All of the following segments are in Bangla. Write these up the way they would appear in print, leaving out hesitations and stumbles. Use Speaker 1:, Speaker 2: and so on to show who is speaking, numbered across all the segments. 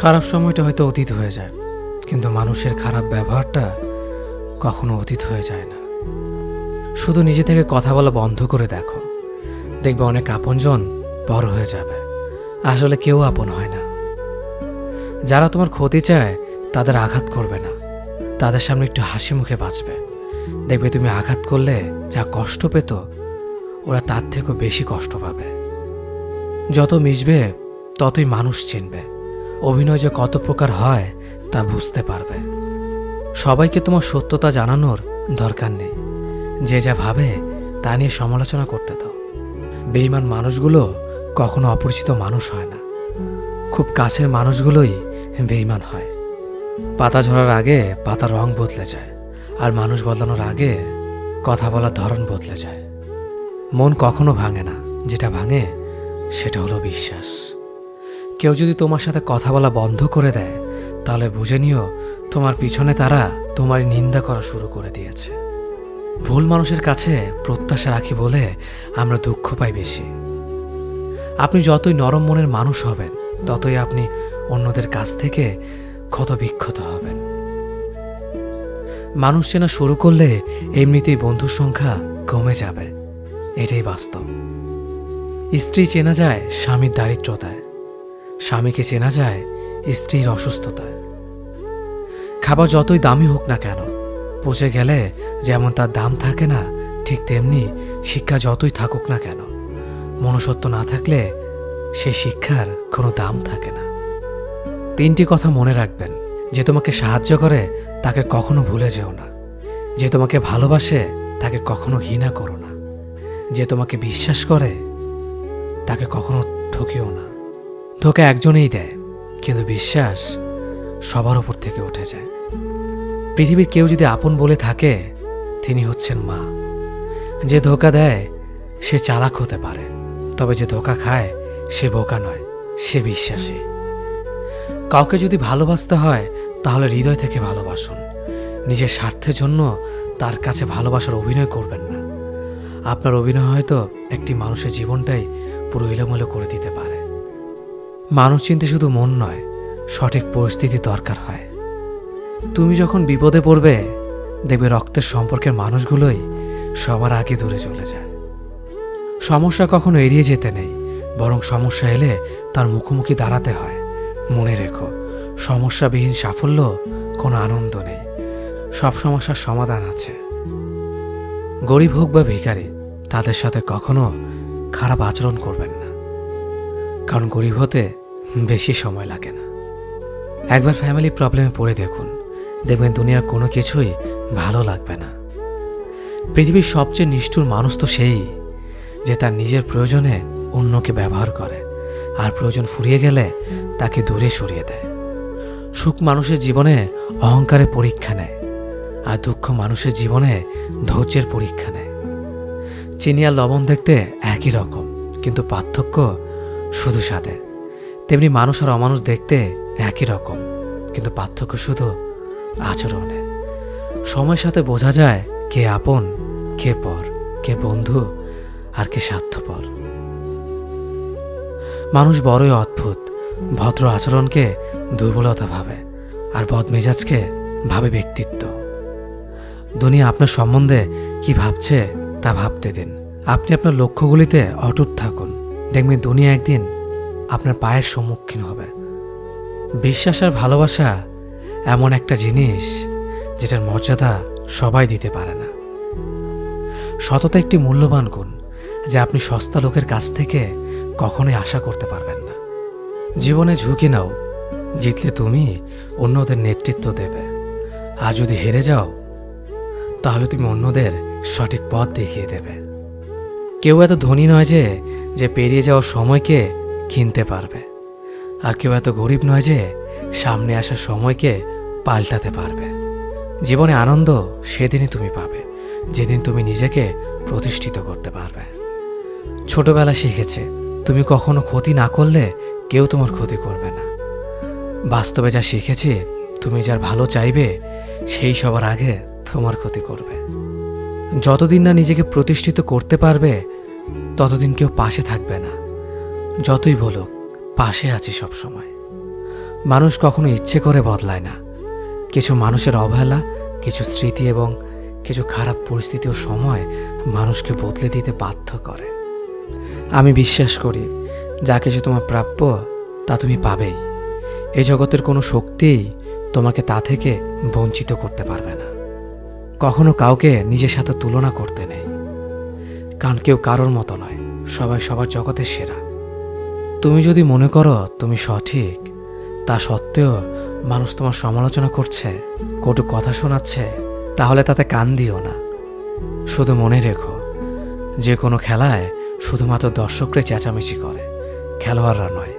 Speaker 1: খারাপ সময়টা হয়তো অতীত হয়ে যায়, কিন্তু মানুষের খারাপ ব্যবহারটা কখনো অতীত হয়ে যায় না। শুধু নিজে থেকে কথা বলা বন্ধ করে দেখো, দেখবে অনেক আপনজন বড় হয়ে যাবে। আসলে কেউ আপন হয় না। যারা তোমার ক্ষতি চায় তাদের আঘাত করবে না, তাদের সামনে একটু হাসি মুখে বাঁচবে। দেখবে তুমি আঘাত করলে যা কষ্ট পেত, ওরা তার থেকেও বেশি কষ্ট পাবে। যত মিশবে ততই মানুষ চিনবে। অভিনয় যে কত প্রকার হয় তা বুঝতে পারবে। সবাইকে তোমার সত্যতা জানানোর দরকার নেই। যে যা ভাবে তা নিয়ে সমালোচনা করতে দাও। বেঈমান মানুষগুলো কখনো অপরিচিত মানুষ হয় না, খুব কাছের মানুষগুলোই বেঈমান হয়। পাতা ঝরার আগে পাতার রং বদলে যায়, আর মানুষ বদলানোর আগে কথা বলার ধরন বদলে যায়। মন কখনো ভাঙে না, যেটা ভাঙে সেটা হলো বিশ্বাস। কেউ যদি তোমার সাথে কথা বলা বন্ধ করে দেয়, তাহলে বুঝে নিও তোমার পিছনে তারা তোমার নিন্দা করা শুরু করে দিয়েছে। ভুল মানুষের কাছে প্রত্যাশা রাখি বলে আমরা দুঃখ পাই বেশি। আপনি যতই নরম মনের মানুষ হবেন, ততই আপনি অন্যদের কাছ থেকে ক্ষত বিক্ষত হবেন। মানুষ চেনা শুরু করলে এমনিতেই বন্ধুর সংখ্যা কমে যাবে, এটাই বাস্তব। স্ত্রী চেনা যায় স্বামীর দারিদ্রতায়, স্বামীকে চেনা যায় স্ত্রীর অসুস্থতায়। খাবার যতই দামি হোক না কেন, পচে গেলে যেমন তার দাম থাকে না, ঠিক তেমনি শিক্ষা যতই থাকুক না কেন, মনুষ্যত্ব না থাকলে সেই শিক্ষার কোনো দাম থাকে না। 3টি কথা মনে রাখবেন। যে তোমাকে সাহায্য করে তাকে কখনো ভুলে যেও না। যে তোমাকে ভালোবাসে তাকে কখনো ঘৃণা করো না। যে তোমাকে বিশ্বাস করে তাকে কখনো ঠকিও না। ধোঁকা একজনেই দেয়, কিন্তু বিশ্বাস সবার উপর থেকে উঠে যায়। পৃথিবীর কেউ যদি আপন বলে থাকে, তিনি হচ্ছেন মা। যে ধোঁকা দেয় সে চালাক হতে পারে, তবে যে ধোঁকা খায় সে বোকা নয়, সে বিশ্বাসী। কাউকে যদি ভালোবাসতে হয় তাহলে হৃদয় থেকে ভালোবাসুন। নিজের স্বার্থের জন্য তার কাছে ভালোবাসার অভিনয় করবেন না। আপনার অভিনয় হয়তো একটি মানুষের জীবনটাই পুরো এলোমেলো করে দিতে পারে। মানুষ চিনতে শুধু মন নয়, সঠিক পরিস্থিতি দরকার হয়। তুমি যখন বিপদে পড়বে, দেখবে রক্তের সম্পর্কের মানুষগুলোই সবার আগে দূরে চলে যায়। সমস্যা কখনো এড়িয়ে যেতে নেই, বরং সমস্যা এলে তার মুখোমুখি দাঁড়াতে হয়। মনে রেখো, সমস্যাবিহীন সাফল্য কোনো আনন্দ নেই। সব সমস্যার সমাধান আছে। গরিব হোক বা ভিখারি, তাদের সাথে কখনো খারাপ আচরণ করবেন না, কারণ গরিব হতে বেশি সময় লাগে না। একবার ফ্যামিলি প্রবলেমে পড়ে দেখুন, দেখবেন দুনিয়ার কোনো কিছুই ভালো লাগবে না। পৃথিবীর সবচেয়ে নিষ্ঠুর মানুষ তো সেই, যে তার নিজের প্রয়োজনে অন্যকে ব্যবহার করে, আর প্রয়োজন ফুরিয়ে গেলে তাকে দূরে সরিয়ে দেয়। সুখ মানুষের জীবনে অহংকারের পরীক্ষা নেয়, আর দুঃখ মানুষের জীবনে ধৈর্যের পরীক্ষা নেয়। চিনি আর লবণ দেখতে একই রকম, কিন্তু পার্থক্য শুধু স্বাদে। তেমনি মানুষ আর অমানুষ দেখতে একই রকম, কিন্তু পার্থক্য শুধু আচরণে। সময়ের সাথে বোঝা যায় কে আপন, কে পর, কে বন্ধু আর কে স্বার্থপর। মানুষ বড়ই অদ্ভুত। ভদ্র আচরণকে দুর্বলতা ভাবে, আর বদমেজাজকে ভাবে ব্যক্তিত্ব। দুনিয়া আপনার সম্বন্ধে কি ভাবছে তা ভাবতে দিন। আপনি আপনার লক্ষ্যগুলিতে অটুট থাকুন, দেখবেন দুনিয়া একদিন আপনার পায়ের সম্মুখীন হবে। বিশ্বাস আর ভালোবাসা এমন একটা জিনিস যেটার মর্যাদা সবাই দিতে পারে না। সততা একটি মূল্যবান গুণ, যা আপনি সস্তা লোকের কাছ থেকে কখনোই আশা করতে পারবেন না। জীবনে ঝুঁকি নাও, জিতলে তুমি অন্যদের নেতৃত্ব দেবে, আর যদি হেরে যাও তাহলে তুমি অন্যদের সঠিক পথ দেখিয়ে দেবে। কেউ এত ধনী নয় যে পেরিয়ে যাওয়ার সময়কে কিনতে পারবে, আর কেউ এত গরিব নয় যে সামনে আসা সময়কে পাল্টাতে পারবে। জীবনে আনন্দ সেদিনই তুমি পাবে, যেদিন তুমি নিজেকে প্রতিষ্ঠিত করতে পারবে। ছোটবেলা শিখেছে, তুমি কখনো ক্ষতি না করলে কেউ তোমার ক্ষতি করবে না। বাস্তবে যা শিখেছি, তুমি যার ভালো চাইবে সেই সবার আগে তোমার ক্ষতি করবে। যতদিন না নিজেকে প্রতিষ্ঠিত করতে পারবে, ততদিন কেউ পাশে থাকবে না। যতই বলুক, পাশে আছি সব সময়। মানুষ কখনো ইচ্ছে করে বদলায় না। কিছু মানুষের অবহেলা, কিছু স্মৃতি এবং কিছু খারাপ পরিস্থিতি ও সময় মানুষকে বদলে দিতে বাধ্য করে। আমি বিশ্বাস করি যা কিছু তোমার প্রাপ্য তা তুমি পাবেই। এই জগতের কোনো শক্তিই তোমাকে তা থেকে বঞ্চিত করতে পারবে না। কখনো কাউকে নিজের সাথে তুলনা করতে নেই, কারণ কেউ কারোর মতো নয়, সবাই সবার জগতের সেরা। তুমি যদি মনে করো তুমি সঠিক, তা সত্ত্বেও মানুষ তোমার সমালোচনা করছে, কটু কথা শোনাচ্ছে, তাহলে তাতে কান দিও না। শুধু মনে রেখো, যে কোনো খেলায় শুধুমাত্র দর্শকরা চেঁচামেচি করে, খেলোয়াড়রা নয়।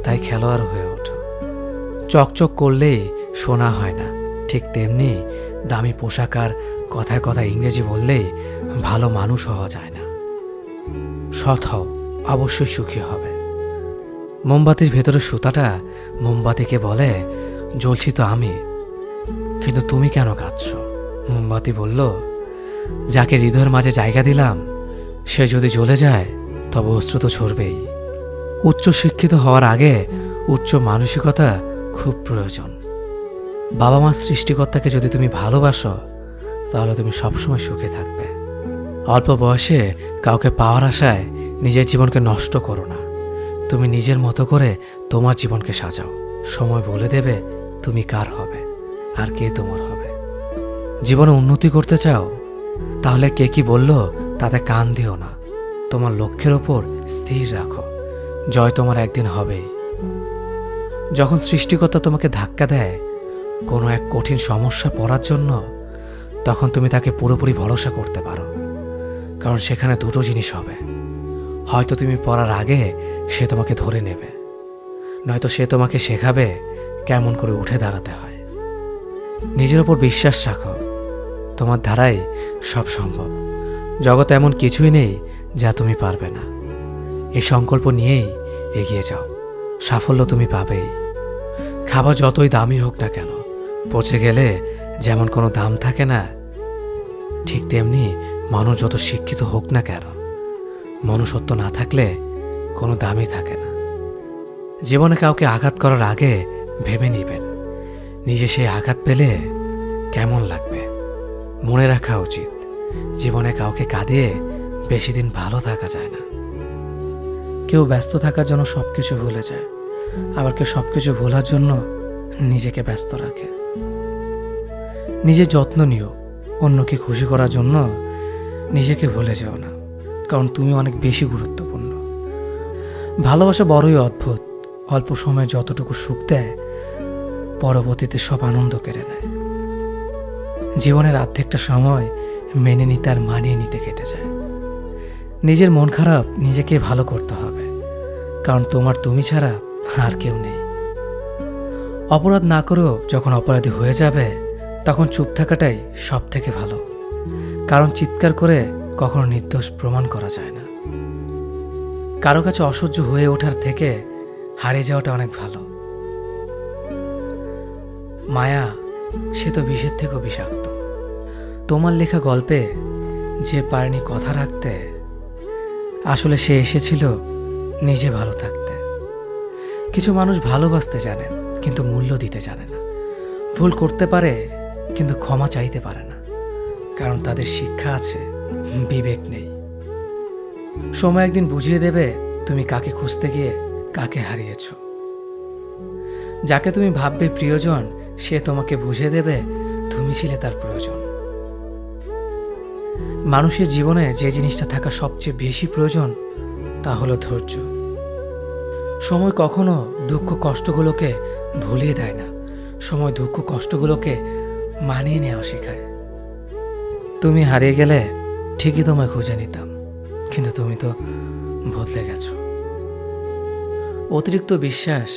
Speaker 1: তাই খেলোয়াড় হয়ে ওঠো। চকচক করলেই শোনা হয় না, ঠিক তেমনি দামি পোশাক আর কথায় কথায় ইংরেজি বললেই ভালো মানুষ হওয়া যায় না। সৎ হও, অবশ্যই সুখী হবে। মোমবাতির ভেতরে সুতাটা মোমবাতিকে বলে, জ্বলছি তো আমি, কিন্তু তুমি কেন কাঁদছ? মোমবাতি বলল, যাকে হৃদয়ের মাঝে জায়গা দিলাম সে যদি জ্বলে যায় তবে অশ্রু তো ঝরবেই। উচ্চ শিক্ষিত হওয়ার আগে উচ্চ মানসিকতা খুব প্রয়োজন। বাবা মার সৃষ্টিকর্তাকে যদি তুমি ভালোবাসো তাহলে তুমি সবসময় সুখে থাকবে। অল্প বয়সে কাউকে পাওয়ার আশায় নিজের জীবনকে নষ্ট করো না। তুমি নিজের মতো করে তোমার জীবনকে সাজাও। সময় বলে দেবে তুমি কার হবে আর কে তোমার হবে। জীবনে উন্নতি করতে চাও? তাহলে কে কি বলল তাতে কান দিও না। তোমার লক্ষ্যের ওপর স্থির রাখো, জয় তোমার একদিন হবেই। যখন সৃষ্টিকর্তা তোমাকে ধাক্কা দেয় কোনো এক কঠিন সমস্যা পড়ার জন্য, তখন তুমি তাকে পুরোপুরি ভরসা করতে পারো, কারণ সেখানে দুটো জিনিস হবে। হয়তো তুমি পড়ার আগে সে তোমাকে ধরে নেবে, নয়তো সে তোমাকে শেখাবে কেমন করে উঠে দাঁড়াতে হয়। নিজের ওপর বিশ্বাস রাখো, তোমার দ্বারাই সব সম্ভব। জগতে এমন কিছুই নেই যা তুমি পারবে না। এই সংকল্প নিয়েই এগিয়ে যাও, সাফল্য তুমি পাবেই। খাবার যতই দামি হোক না কেন, পচে গেলে যেমন কোনো দাম থাকে না, ঠিক তেমনি মানুষ যত শিক্ষিত হোক না কেন, মনুষ্যত্ব না থাকলে কোনো দামই থাকে না। জীবনে কাউকে আঘাত করার আগে ভেবে নিবেন নিজে সেই আঘাত পেলে কেমন লাগবে। মনে রাখা উচিত, জীবনে কাউকে কাঁদিয়ে বেশি দিন ভালো থাকা যায় না। কেউ ব্যস্ত থাকার জন্য সবকিছু ভুলে যায়, আবার কেউ সবকিছু ভোলার জন্য নিজেকে ব্যস্ত রাখে। নিজের যত্ন নিও, অন্যকে খুশি করার জন্য নিজেকে ভুলে যেও না, কারণ তুমি অনেক বেশি গুরুত্বপূর্ণ। ভালোবাসা বড়ই অদ্ভুত, অল্প সময়ে যতটুকু সুখ দেয় পরবর্তীতে সব আনন্দ কেড়ে নেয়। জীবনের অর্ধেকটা সময় মেনে নিতে আর মানিয়ে নিতে কেটে যায়। নিজের মন খারাপ নিজেকে ভালো করতে হবে, কারণ তোমার তুমি ছাড়া আর কেউ নেই। অপরাধ না করেও যখন অপরাধী হয়ে যাবে তখন চুপ থাকাটাই সব থেকে ভালো, কারণ চিৎকার করে কখনো নির্দোষ প্রমাণ করা যায় না। কারো কাছে অসহ্য হয়ে ওঠার থেকে হারিয়ে যাওয়াটা অনেক ভালো। মায়া সে তো বিষের থেকেও বিষাক্ত। তোমার লেখা গল্পে যে পারেনি কথা রাখতে, আসলে সে এসেছিল নিজে ভালো থাকতে। কিছু মানুষ ভালোবাসতে জানে কিন্তু মূল্য দিতে জানে না। ভুল করতে পারে কিন্তু ক্ষমা চাইতে পারে না, কারণ তাদের শিক্ষা আছে, বিবেক নেই। সময় একদিন বুঝিয়ে দেবে তুমি কাকে খুঁজতে গিয়ে কাকে হারিয়েছ। যাকে তুমি ভাববে প্রিয়জন সে তোমাকে বুঝিয়ে দেবে তুমি ছিলে তার প্রয়োজন। মানুষের জীবনে যে জিনিসটা থাকা সবচেয়ে বেশি প্রয়োজন তা হলো ধৈর্য। সময় কখনো দুঃখ কষ্টগুলোকে ভুলিয়ে দেয় না, সময় দুঃখ কষ্টগুলোকে মানিয়ে নেওয়া শেখায়। তুমি হারিয়ে গেলে ঠিকই তোমায় খুঁজে নিতাম, কিন্তু তুমি তো বদলে গেছো। অতিরিক্ত বিশ্বাস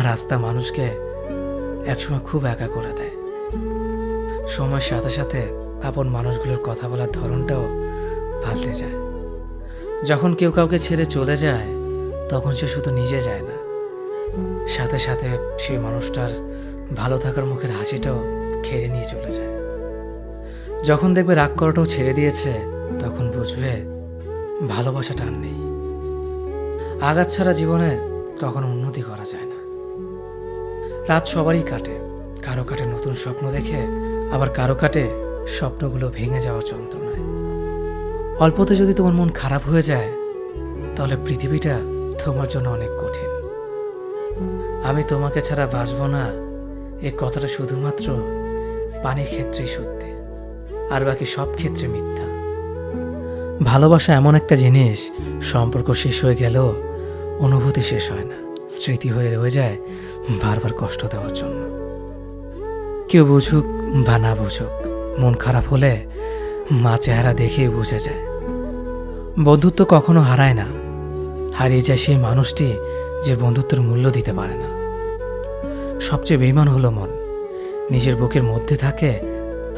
Speaker 1: রাস্তা মানুষকে একসময় খুব একা করে দেয়। সময়ের সাথে সাথে আপন মানুষগুলোর কথা বলার ধরনটাও পাল্টে যায়। যখন কেউ কাউকে ছেড়ে চলে যায় তখন সে শুধু নিজে যায় না, সাথে সাথে সেই মানুষটার ভালো থাকার মুখের হাসিটাও খেয়ে নিয়ে চলে যায়। যখন দেখবে রাগ করাটাও ছেড়ে দিয়েছে তখন বুঝবে ভালোবাসাটা আর নেই। আঘাত ছাড়া জীবনে কখনো উন্নতি করা যায় না। রাত সবারই কাটে, কারো কাটে নতুন স্বপ্ন দেখে, আবার কারো কাটে স্বপ্নগুলো ভেঙে যাওয়ার যন্ত্রণায়। অল্পতে যদি তোমার মন খারাপ হয়ে যায়, তাহলে পৃথিবীটা তোমার জন্য অনেক কঠিন। আমি তোমাকে ছাড়া বাঁচব না, এই কথাটা শুধুমাত্র পানির ক্ষেত্রেই সত্যি, আর বাকি সব ক্ষেত্রে মিথ্যা। ভালোবাসা এমন একটা জিনিস, সম্পর্ক শেষ হয়ে গেলেও অনুভূতি শেষ হয় না, স্মৃতি হয়ে রয়ে যায় বারবার কষ্ট দেওয়ার জন্য। কেউ বুঝুক বা না বুঝুক, মন খারাপ হলে মা চেহারা দেখেই বুঝে যায়। বন্ধুত্ব কখনো হারায় না, হারিয়ে যায় সেই মানুষটি যে বন্ধুত্বের মূল্য দিতে পারে না। সবচেয়ে বেইমান হলো মন, নিজের বুকের মধ্যে থাকে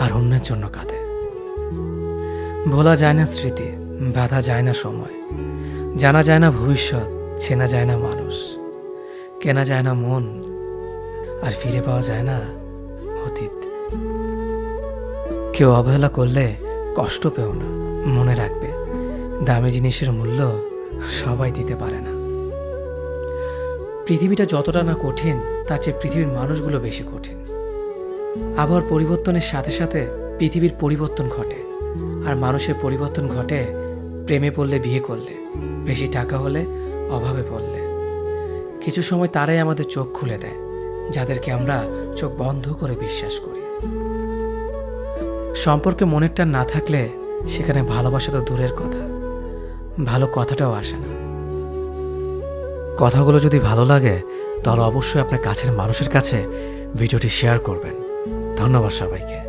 Speaker 1: আর অন্যের জন্য কাঁদে। ভোলা যায় না স্মৃতি, বাধা যায় না সময়, জানা যায় না ভবিষ্যৎ, চেনা যায় না মানুষ, কেনা যায় না মন, আর ফিরে পাওয়া যায় না অতীত। কেউ অবহেলা করলে কষ্ট পেও না, মনে রাখবে দামি জিনিসের মূল্য সবাই দিতে পারে না। পৃথিবীটা যতটা না কঠিন, তার চেয়ে পৃথিবীর মানুষগুলো বেশি কঠিন। আবহাওয়ার পরিবর্তনের সাথে সাথে পৃথিবীর পরিবর্তন ঘটে, আর মানুষের পরিবর্তন ঘটে প্রেমে পড়লে, বিয়ে করলে, বেশি টাকা হলে, অভাবে পড়লে। কিছু সময় তারাই আমাদের চোখ খুলে দেয়, যাদেরকে আমরা চোখ বন্ধ করে বিশ্বাস করি। সম্পর্কে মনের টান না থাকলে সেখানে ভালোবাসা তো দূরের কথা, ভালো কথাটাও আসে না। কথাগুলো যদি ভালো লাগে, তাহলে অবশ্যই আপনার কাছের মানুষের কাছে ভিডিওটি শেয়ার করবেন। ধন্যবাদ সবাইকে।